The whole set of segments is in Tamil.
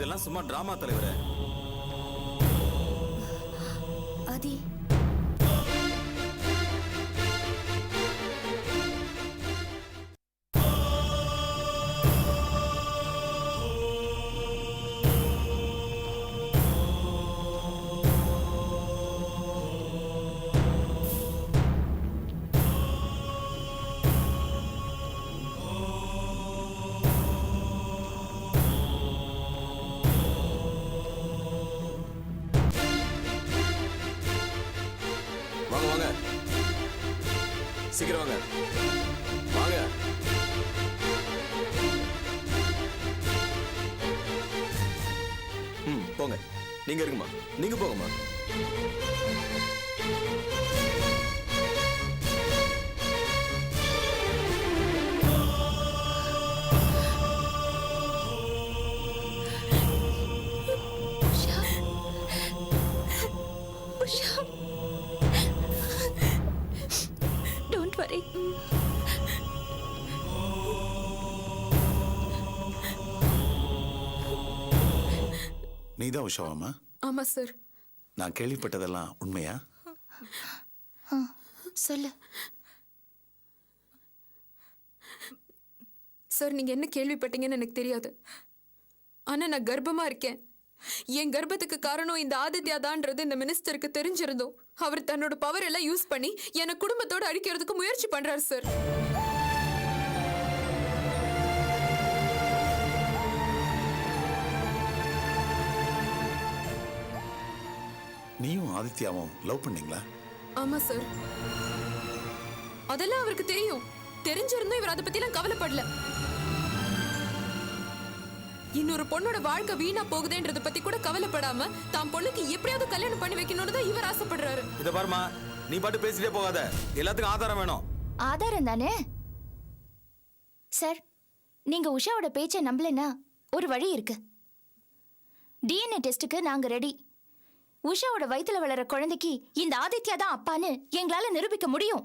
இதெல்லாம் சும்மா டிராமா தலைவரே. ஆதி, சீக்கிரம் வாங்க. வாங்க. போங்க. நீங்க இருக்குமா? நீங்க போங்கம்மா. நீதான் உஷாவாமா? ஆமா சார். நான் கேள்விப்பட்டதெல்லாம் உண்மையா? சொல்லு சார். நீங்க என்ன கேள்விப்பட்டீங்கன்னு எனக்கு தெரியாது. ஆனா நான் கர்ப்பமா இருக்கேன். என் கர்ப்பத்துக்கு காரணம் இந்த ஆதித்யா தான்ன்றது இந்த மினிஸ்டருக்கு தெரிஞ்சிருந்தோம். அவர் தன்னோட பவர் எல்லாம் யூஸ் பண்ணி என்னை குடும்பத்தோட அழிக்கிறதுக்கு முயற்சி பண்றாரு சார். நீயும் ஆதித்யாவும் லவ் பண்ணீங்களா? ஆமா சார். அதெல்லாம் அவருக்கு தெரியும். தெரிஞ்சிருந்தும் இவர் அதை பத்திலாம் கவலைப்படல. இன்னொரு பொண்ணோட வாழ்க்கை வீணா போகுதுன்றத பத்தி கூட கவலைப்படாம தான் பொண்ணுக்கு எப்படியாவது கல்யாணம் பண்ணி வைக்கணும்னு தான் இவர் ஆசைப்படுறாரு. இத பாருமா, நீ பாட்டு பேசிட்டே போகாத. எல்லாத்துக்கும் ஆதாரம் வேணும். ஆதாரம் தானே சார். நீங்க உஷாவோட பேச்சை நம்பலனா ஒரு வழி இருக்கு. டிஎன்ஏ டெஸ்டுக்கு நாங்க ரெடி. உஷாவோட வயித்துல வளர குழந்தைக்கு இந்த ஆதித்யா தான் அப்பான்னு எங்களால நிரூபிக்க முடியும்.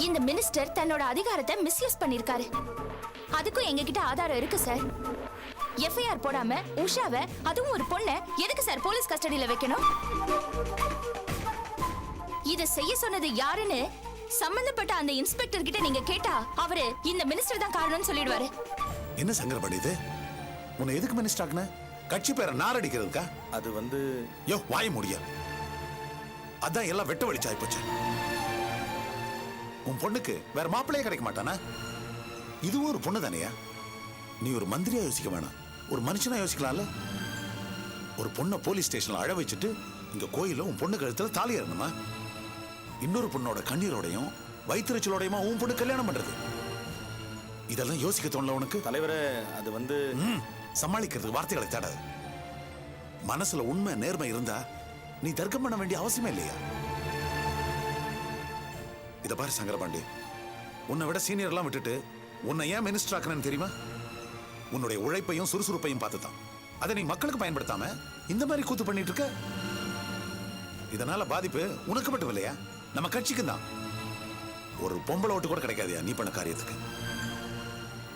இந்த மினிஸ்டர் தன்னோட அதிகாரத்தை மிஸ்யூஸ் பண்ணிருக்காரு. அதுக்கும் எங்ககிட்ட ஆதாரம் இருக்கு சார். எஃப்ஐஆர் போடாம உஷாவை, அதுவும் ஒரு பொண்ணை, எதுக்கு சார் போலீஸ் கஸ்டடியில வைக்கணும்? இத செய்ய சொன்னது யாருன்னு சம்பந்தப்பட்ட அந்த இன்ஸ்பெக்டர் கிட்ட நீங்க கேட்டா அவரு இந்த மினிஸ்டர் தான் காரணம்னு சொல்லிடுவாரு. என்ன சங்கர் பண்ணிது? உன்னை எதுக்கு மினிஸ்டர் ஆக்குன? கட்சி பேரை நாரடிக்கிறதுக்கா? அது வந்து யோ வாய முடிய. அதான் எல்லாம் வெட்ட வழிச்சாய் போச்சு. உன் பொண்ணுக்கு வேற மாப்பிள்ளையே கிடைக்க மாட்டானா? இதுவும் ஒரு பொண்ணு தானையா? நீ ஒரு மந்திரியா யோசிக்க வேணாம், ஒரு மனுஷனா யோசிக்கலாம்ல. ஒரு பொண்ணை போலீஸ் ஸ்டேஷன்ல அழ வச்சுட்டு இங்க கோயில உன் பொண்ணு கழுத்துல தாலி ஏறணுமா? இன்னொரு பொண்ணோட கண்ணீரோடையும் வயிற்றுச்சலோடையுமா உன் பொண்ணு கல்யாணம் பண்றது? இதெல்லாம் யோசிக்க தோணல உனக்கு? தலைவரே, அது வந்து சமாளிக்கிறதுக்கு வார்த்தைகளை தேடாது. மனசுல உண்மை நேர்மை இருந்தா நீ தர்க்கம் பண்ண வேண்டிய அவசியமே இல்லையா? இத பாரு சங்கரபாண்டி, உன்னை விட சீனியர்லாம் விட்டுட்டு உன்னை ஏன் மினிஸ்டர் ஆக்கணும்னு தெரியுமா? உன்னுடைய உழைப்பையும் சுறுசுறுப்பையும் பார்த்துதான். அதை நீ மக்களுக்கு பயன்படுத்தாம இந்த மாதிரி கூத்து பண்ணிட்டு இருக்க. இதனால பாதிப்பு உனக்கு மட்டும் இல்லையா, நம்ம கட்சிக்கு தான். ஒரு பொம்பளை ஓட்டு கூட கிடைக்காதியா நீ பண்ண காரியத்துக்கு.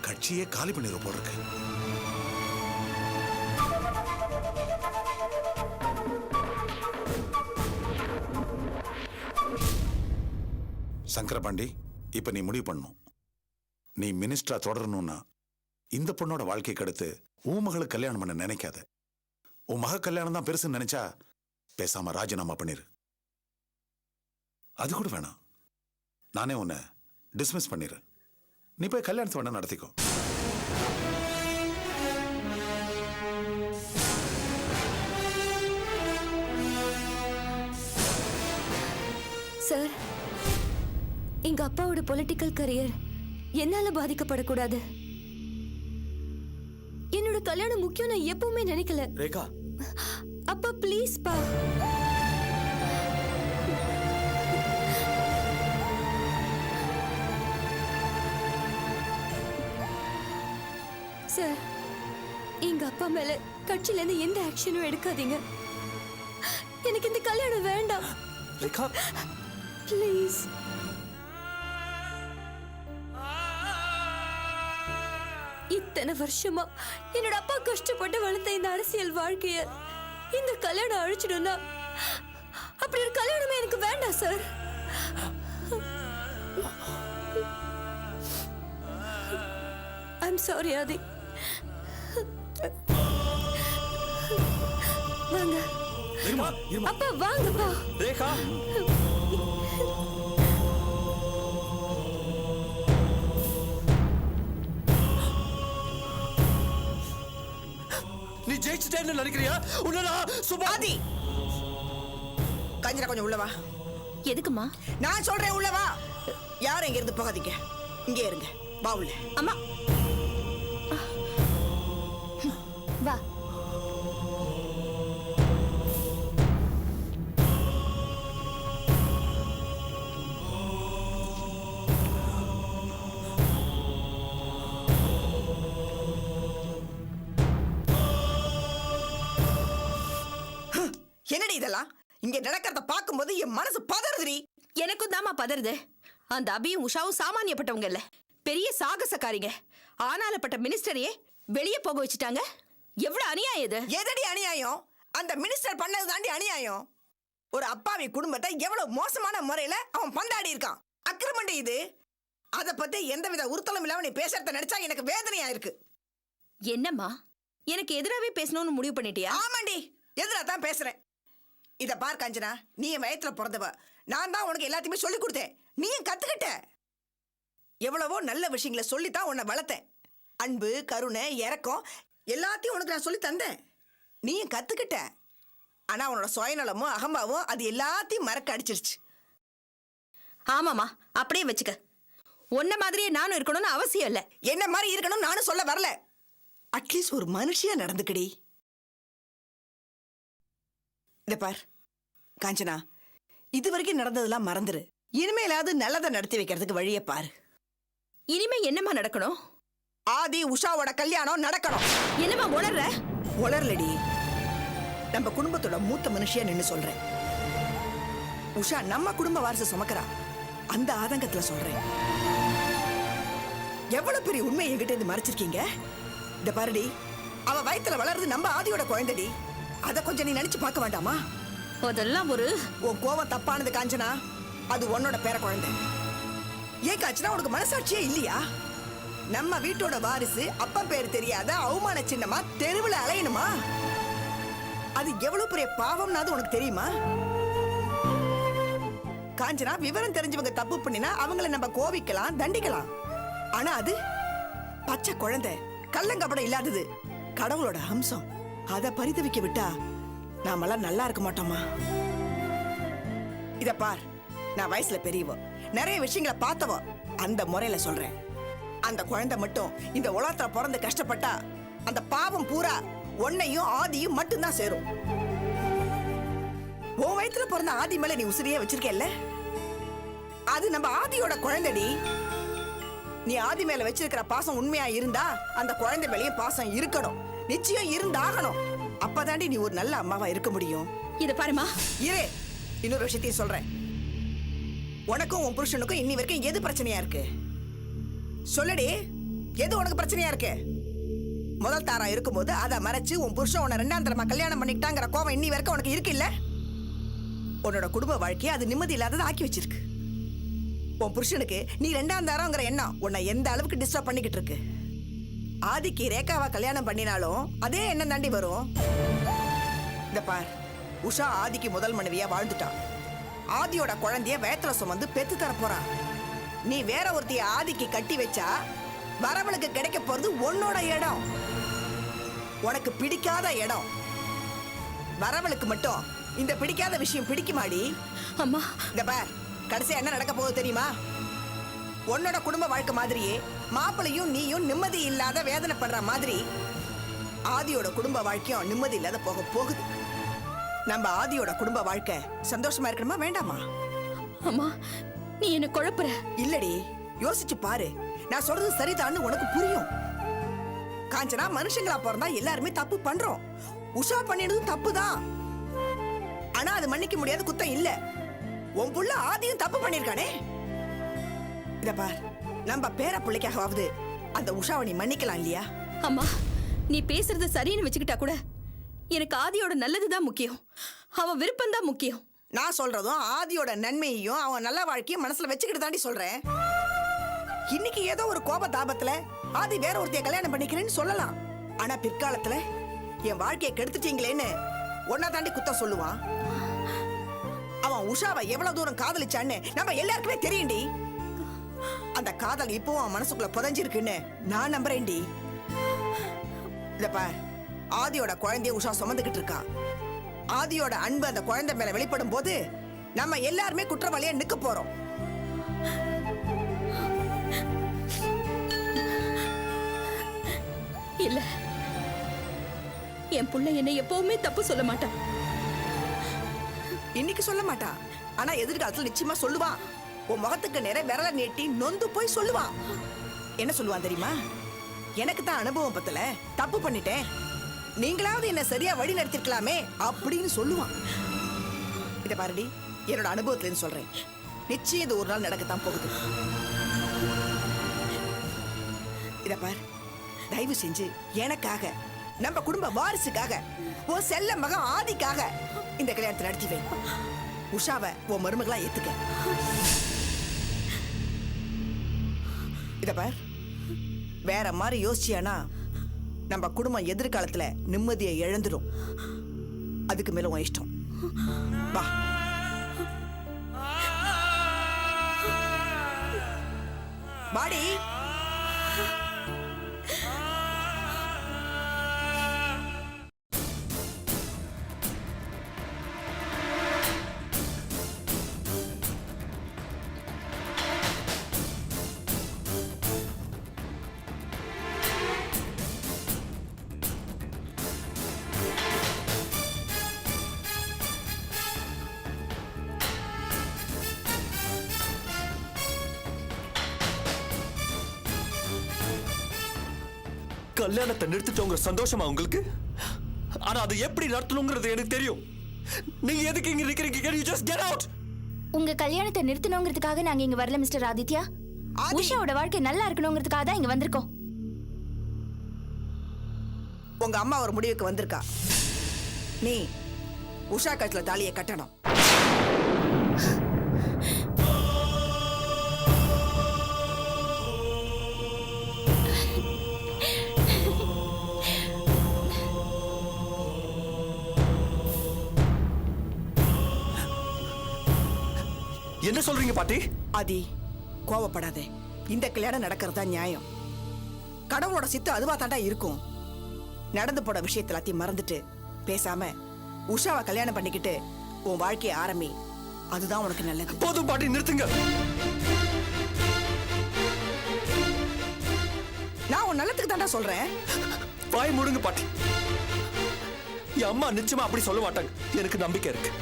கட்சியே காலி பண்ணிடுற போல இருக்கு. சங்கரபாண்டி, இப்ப நீ முடிவு பண்ணும். நீ மினிஸ்டரா தொடரணும்னா இந்த பொண்ணோட வாழ்க்கைக்கு அடுத்து உன் மகளுக்கு கல்யாணம் பண்ண நினைக்காத. உன் மக கல்யாணம் தான் பெருசுன்னு நினைச்சா பேசாம ராஜினாமா பண்ணிரு. அது கூட வேணாம், நானே உன்னை டிஸ்மிஸ் பண்ணிடுறேன். நீ போய் கல்யாணத்தை வேணா நடத்திக்கோ. சார், எங்க அப்பாவோட பொலிட்டிக்கல் கரியர் என்னால பாதிக்கப்படக்கூடாது. என்னோட கல்யாணம் முக்கியம் நான் எப்பவுமே நினைக்கல. ரேகா, அப்பா ப்ளீஸ் பா. சார், எங்க அப்பா மேல கட்சியில இருந்து எந்த ஆக்ஷனும் எடுக்காதீங்க. எனக்கு இந்த கல்யாணம் வேண்டாம். ரேகா ப்ளீஸ். இத்தனை வருஷமா என்னோட அப்பா கஷ்டப்பட்டு வளர்த்த இந்த அரசியல் வாழ்க்கைய இந்த கல்யாணம் அழிச்சிடும்னா அப்படி ஒரு கல்யாணமே எனக்கு வேண்டாம் சார். ஐம் சாரி ஆதி. வாங்க அப்பா, வாங்கப்பா. ரேகா, நீ ஜெயிச்சிட்டேன்னு நினைக்கிறியா? உன்னடா சுபாதி. கஞ்சனா கொஞ்சம் உள்ளவா. எதுக்குமா? நான் சொல்றேன் உள்ளவா. யாரும் இங்க இருந்து போகாதீங்க, இங்கே இருங்க. வா உள்ள. அம்மா வா. என்னடி இதெல்லாம்? இங்க நடக்கிறத பார்க்கும்போது என் மனசு பதறுதுடி. எனக்கும் தாமா பதறுது. அந்த அபியும் உஷாவும் சாமானியப்பட்டவங்க இல்ல, பெரிய சாகசக்காரிங்க. ஆனாலப்பட்ட மினிஸ்டரையே வெளியே போக வச்சுட்டாங்க. எவ்வளவு அநியாயம் இது! எதடி அநியாயம்? அந்த மினிஸ்டர் பண்ணது தாண்டி அநியாயம். ஒரு அப்பாவி குடும்பத்தை எவ்வளவு மோசமான முறையில அவன் பந்தாடி இருக்கான். அக்கிரமண்டி இது. அத பத்தி எந்தவித உறுத்தலும் இல்லாம நீ பேசுறத நினைச்சா எனக்கு வேதனையா இருக்கு. என்னம்மா, எனக்கு எதிராவே பேசணும்னு முடிவு பண்ணிட்டியா? ஆமாண்டி, எதிரா தான் பேசுறேன். இத பார் காஞ்சனா, நீ என் வயத்துல பிறந்தவ. நான் தான் உனக்கு எல்லாத்தையுமே சொல்லி கொடுத்தேன், நீயும் கத்துக்கிட்ட. எவ்வளவோ நல்ல விஷயங்களை சொல்லித்தான் உன்னை வளர்த்தேன். அன்பு, கருணை, இரக்கம் எல்லாத்தையும் உனக்கு நான் சொல்லி தந்தேன், நீயும் கத்துக்கிட்ட. ஆனா உன்னோட சுயநலமும் அகம்பாவும் அது எல்லாத்தையும் மறக்க அடிச்சிருச்சு. ஆமாமா, அப்படியே வச்சுக்க. உன்ன மாதிரியே நானும் இருக்கணும்னு அவசியம் இல்ல. என்ன மாதிரி இருக்கணும் நானும் சொல்ல வரல. அட்லீஸ்ட் ஒரு மனுஷியா நடந்துக்கடி. இத பார் காஞ்சனா, இது வரைக்கும் நடந்ததெல்லாம் மறந்துரு. இனிமேலாவது நல்லதை நடத்தி வைக்கிறதுக்கு வழியை பாரு. இனிமே என்னம்மா நடக்கணும்? ஆதி உஷாவோட கல்யாணம் நடக்கணும். என்னம்மா உணர்ற? உளரலடி, நம்ம குடும்பத்தோட மூத்த மனுஷியா நின்னு சொல்றேன். உஷா நம்ம குடும்ப வாரிசு சுமக்கிறா, அந்த ஆதங்கத்துல சொல்றேன். எவ்வளவு பெரிய உண்மை என்கிட்ட இருந்து மறைச்சிருக்கீங்க. இந்த பாருடி, அவ வயித்துல வளருது நம்ம ஆதியோட குழந்தைடி. அத கொஞ்சம் நீ நினைச்சு பார்க்க வேண்டாமா? அதெல்லாம் ஒரு உன் கோவம் தப்பானது காஞ்சனா. அது உன்னோட பேர குழந்தை. ஏன் காஞ்சனா, உனக்கு மனசாட்சியே இல்லையா? நம்ம வீட்டோட வாரிசு அப்பா பேர் தெரியாத அவமான சின்னமா தெருவுல அலையணுமா? அது எவ்வளவு பெரிய பாவம்னாது உனக்கு தெரியுமா? காஞ்சனா, விவரம் தெரிஞ்சவங்க தப்பு பண்ணினா அவங்கள நம்ம கோவிக்கலாம், தண்டிக்கலாம். ஆனா அது பச்சை குழந்தை, கள்ளங்கபடம் இல்லாதது, கடவுளோட அம்சம். அத பரிதவிக்க விட்டா நாமெல்லாம் நல்லா இருக்க மாட்டோமா? இத பார், நான் வயசுல பெரியவ, நிறைய விஷயங்களை பார்த்தவ. அந்த முறையில சொல்றேன், அந்த குழந்தை மட்டும் இந்த உலகத்துல பிறந்து கஷ்டப்பட்டா அந்த பாவம் பூரா உன்னையும் ஆதியும் மட்டும்தான் சேரும். உன் வயித்துல பிறந்த ஆதி மேல நீ உசிரியே வச்சிருக்கல, அது நம்ம ஆதியோட குழந்தைடி. நீ ஆதி மேல வச்சிருக்கிற பாசம் உண்மையா இருந்தா அந்த குழந்தை மேலயும் பாசம் இருக்கணும், நிச்சயம் இருந்தாகணும். அப்பதாண்டி நீ ஒரு நல்ல அம்மாவா இருக்க முடியும். இத பாருமா, இரு, இன்னொரு விஷயத்தையும் சொல்றேன். உனக்கும் உன் புருஷனுக்கும் இன்னி வரைக்கும் எது பிரச்சனையா இருக்கு? சொல்லடி, எது உனக்கு பிரச்சனையா இருக்கு? முதல் தாரா இருக்கும்போது அதை மறைச்சு உன் புருஷன் உன்னை ரெண்டாம் தரமா கல்யாணம் பண்ணிக்கிட்டாங்கிற கோவம் இன்னி வரைக்கும் உனக்கு இருக்கு இல்ல? உன்னோட குடும்ப வாழ்க்கையை அது நிம்மதி இல்லாதது ஆக்கி வச்சிருக்கு. உன் புருஷனுக்கு நீ ரெண்டாம் தாரங்கிற எண்ணம் உன்னை எந்த அளவுக்கு டிஸ்டர்ப் பண்ணிக்கிட்டு இருக்கு. ஆதிக்கு ரேகாவா கல்யாணம் பண்ணினாலும் அதே எண்ணம் தாண்டி வரும். இந்த பார், உஷா ஆதிக்கு முதல் மனைவியா வாழ்ந்துட்டான். ஆதியோட குழந்தைய வயத்துல சுமந்து பெத்து தர போறான். நீ வேற ஒருத்தைய ஆதிக்கு கட்டி வச்சா வரவளுக்கு கிடைக்க போறது உன்னோட இடம், உனக்கு பிடிக்காத இடம். வரவளுக்கு மட்டும் இந்த பிடிக்காத விஷயம் பிடிக்குமாடி? அம்மா, இந்த பார், கடைசியா என்ன நடக்க போகுது தெரியுமா? உன்னோட குடும்ப வாழ்க்கை மாதிரியே மாப்பிளையும் நீயும் நிம்மதி இல்லாத வேதனைப்படுற மாதிரி ஆதியோட குடும்ப வாழ்க்கையும் நிம்மதி இல்லாத போக போகுது. நம்ம ஆதியோட குடும்ப வாழ்க்கை சந்தோஷமா இருக்கணுமா வேண்டாமா? அம்மா, நீ என்ன குழப்புற. இல்லடி, யோசிச்சு பாரு, நான் சொல்றது சரிதான்னு உனக்கு புரியும். காஞ்சனா, மனுஷங்களா பிறந்தா எல்லாருமே தப்பு பண்றோம். உஷா பண்ணினதும் தப்புதான், ஆனா அது மன்னிக்க முடியாத குத்தம் இல்ல. உன் புள்ள ஆதியும் தப்பு பண்ணிருக்கானே. இத பார், நம்ம பேர பிள்ளைக்காகவாவது அந்த உஷாவை நீ மன்னிக்கலாம் இல்லையா? அம்மா, நீ பேசுறத சரின்னு வச்சுக்கிட்டா கூட எனக்கு ஆதியோட நல்லதுதான் முக்கியம். அவன் விருப்பம் தான் முக்கியம். நான் சொல்றதும் ஆதியோட நன்மையையும் அவன் நல்ல வாழ்க்கையும் மனசுல வச்சுக்கிட்டு தாண்டி சொல்றேன். இன்னைக்கு ஏதோ ஒரு கோப தாபத்துல ஆதி வேற ஒருத்தைய கல்யாணம் பண்ணிக்கிறேன்னு சொல்லலாம். ஆனா பிற்காலத்துல என் வாழ்க்கையை கெடுத்துட்டீங்களேன்னு ஒன்னா தாண்டி குத்தம் சொல்லுவான். அவன் உஷாவை எவ்வளவு தூரம் காதலிச்சான்னு நம்ம எல்லாருக்குமே தெரியும்டி. அந்த காதல் இப்பவும் அவன் மனசுக்குள்ள புதைஞ்சிருக்குன்னு நான் நம்புறேன்டி. இத பார், ஆதியோட குழந்தைய உஷா சுமந்துகிட்டு இருக்கா. ஆதியோட அன்பு அந்த குழந்தை மேல வெளிப்படும் போது நம்ம எல்லாருமே குற்றவாளியா நிக்க போறோம். இல்ல, என் புள்ள என்னை எப்பவுமே தப்பு சொல்ல மாட்டான். இன்னைக்கு சொல்ல மாட்டான், ஆனா எதிர்காலத்துல நிச்சயமா சொல்லுவான். உன் முகத்துக்கு நேர விரல நீட்டி நொந்து போய் சொல்லுவான். என்ன சொல்லுவான் தெரியுமா? எனக்கு தான் அனுபவம் பத்தல, தப்பு பண்ணிட்டேன், நீங்களாவது என்ன சரியா வழி நடத்திருக்கலாமே அப்படின்னு சொல்லுவான். இத பாருடி, என்னோட அனுபவத்துல சொல்றேன், நிச்சயம் இது ஒரு நாள் நடக்கத்தான் போகுது. இத பார், தயவு செஞ்சு எனக்காக, நம்ம குடும்ப வாரிசுக்காக, உன் செல்ல மகன் ஆதிக்காக இந்த கல்யாணத்தை நடத்தி வை. உஷாவை உன் மருமகளா ஏத்துக்க. இத பார், வேற மாதிரி யோசிச்சியானா நம்ம குடும்பம் எதிர்காலத்துல நிம்மதியை இழந்துடும். அதுக்கு மேல உன் இஷ்டம். வா. வாடி. கல்யாணத்தை நிறுத்திட்டோங்கிற சந்தோஷமா உங்களுக்கு? ஆனா அது எப்படி நடத்தணுங்கிறது எனக்கு தெரியும். நீங்க எதுக்கு இங்க நிக்கிறீங்க? Can you just get out? உங்க கல்யாணத்தை நிறுத்தணுங்கிறதுக்காக நாங்க இங்க வரல மிஸ்டர் ஆதித்யா. உஷாவோட வாழ்க்கை நல்லா இருக்கணுங்கிறதுக்காக தான் இங்க வந்திருக்கோம். உங்க அம்மா ஒரு முடிவுக்கு வந்திருக்கா. நீ உஷா கழுத்துல தாலியை கட்டணும். என்ன சொல்றீங்க பாட்டி? ஆதி, கோவப்படாதே. இந்த கல்யாணம் நடக்கிறதா நியாயம். கடவுளோட சித்து அதுவா தாண்டா இருக்கும். நடந்து போன விஷயத்தை எல்லாத்தையும் மறந்துட்டு பேசாம உஷாவை கல்யாணம் பண்ணிக்கிட்டு உன் வாழ்க்கையை ஆரம்பி. அதுதான் உனக்கு நல்லது. போதும் பாட்டி, நிறுத்துங்க. நான் உன் நல்லத்துக்கு தாண்டா சொல்றேன். வாய் மூடுங்க பாட்டி. என் அம்மா நிச்சயமா அப்படி சொல்ல மாட்டாங்க. எனக்கு நம்பிக்கை இருக்கு.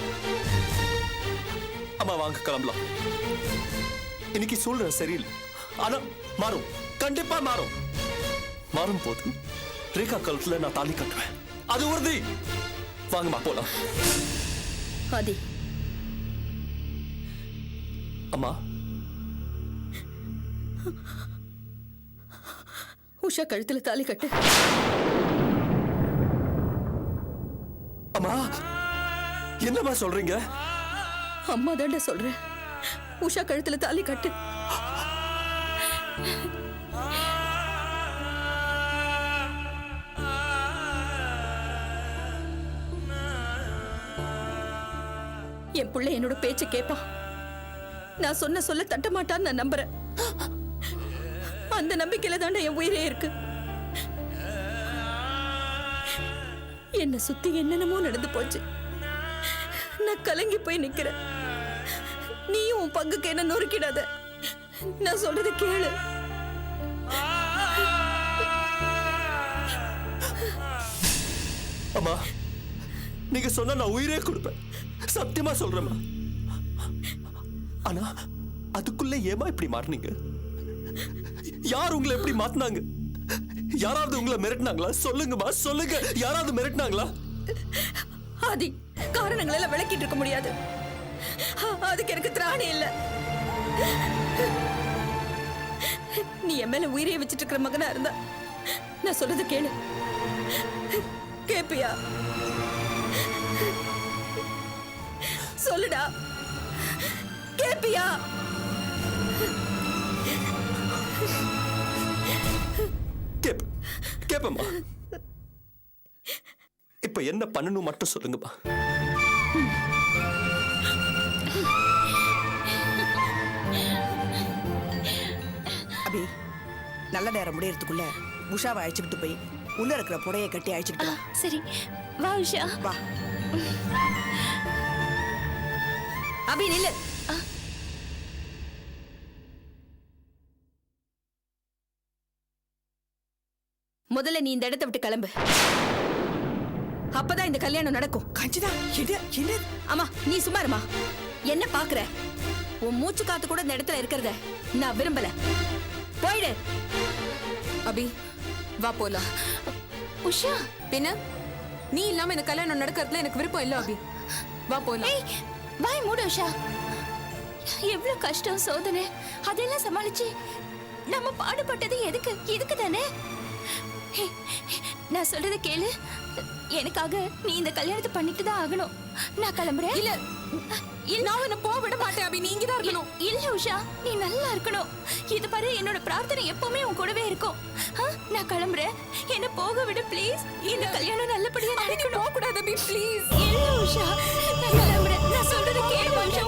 அம்மா வாங்க கிளம்பலாம். இன்னைக்கு சூழ்நிலை சரியில்லை, ஆனா மாறும், கண்டிப்பா மாறும். மாறும் போது ரேகா கழுத்துல நான் தாலி கட்டுவேன். அது உறுதி. வாங்கம்மா போலாம். ஆதி, அம்மா, உஷா கழுத்துல தாலி கட்டு. அம்மா, என்னம்மா சொல்றீங்க? அம்மா தாண்டா சொல்றேன். உஷா கழுத்துல தாலி கட்டு. என் புள்ள என்னோட பேச்ச கேட்பான். நான் சொன்ன சொல்ல தட்ட மாட்டான்னு நான் நம்புறேன். அந்த நம்பிக்கையில தாண்டா என் உயிரே இருக்கு. என்ன சுத்தி என்னென்னமோ நடந்து போச்சு. நான் கலங்கி போய் நிக்கிறேன். நீயும் உன் பங்குக்கு என்ன நொறுக்கிடாத. நான் சொல்றது கேளு. அம்மா, நீங்க சொன்னா நான் உயிரே கொடுப்பேன். சத்தியமா சொல்றேம்மா. ஆனா அதுக்குள்ள ஏமா இப்படி மாறினீங்க? யார் உங்களை எப்படி மாத்தினாங்க? யாராவது உங்களை மிரட்டினாங்களா? சொல்லுங்கம்மா, சொல்லுங்க. யாராவது மிரட்டினாங்களா? ஆதி, காரணங்கள் எல்லாம் விளக்கிட்டு இருக்க முடியாது. அதுக்கு எனக்கு திராணி இல்ல. நீ என் மேல உயிரையே வச்சிட்டு இருக்கிற மகனா இருந்தா நான் சொல்றத கேளு. கேப்பியா? சொல்லுடா, கேப்பியா? கேப்பமா. இப்ப என்ன பண்ணணும் மட்டும் சொல்லுங்கப்பா. அபி, நல்ல நேரம் முடியறதுக்குள்ள உஷாவை அழைச்சிக்கிட்டு போய் உள்ள இருக்கிற புடையை கட்டி அழைச்சிக்கிட்டு வா. சரி வா உஷா. வா. அபி நில்லு. முதல்ல நீ இந்த இடத்தை விட்டு கிளம்பு. அப்பதான் இந்த கல்யாணம் நடக்கும். கஞ்சிதா, என்ன? ஆமா, நீ சும்மா இருமா. என்ன பாக்குற? உன் மூச்சு காத்து கூட இந்த இடத்துல இருக்கிறத நான் விரும்பல. போயிடு. அபி வா போலாம். உஷா பின்ன நீ இல்லாம இந்த கல்யாணம் நடக்கிறதுல எனக்கு விருப்பம் இல்ல அபி. வா போலாம். ஏய் வாய் மூடு உஷா. எவ்வளவு கஷ்டம் சோதனை அதெல்லாம் சமாளிச்சு நம்ம பாடுபட்டது எதுக்கு? இதுக்கு தானே. நான் சொல்றத கேளு. எனக்காக நீ இந்த கல்யாணத்தை பண்ணிட்டு தான் ஆகணும். நான் கிளம்புறேன். இல்ல நான் உன்னை போக விட மாட்டேன் அபி. நீ இங்கதான் இருக்கணும். இல்ல உஷா, நீ நல்லா இருக்கணும். இது பாரு, என்னோட பிரார்த்தனை எப்பவுமே உன் கூடவே இருக்கும். நான் கிளம்புறேன். என்ன போக விடு ப்ளீஸ். இந்த கல்யாணம் நல்லபடியா நடக்கணும். போக கூடாது அபி ப்ளீஸ். இல்ல உஷா, நான் கிளம்புறேன். நான் சொல்றத கேளு உஷா.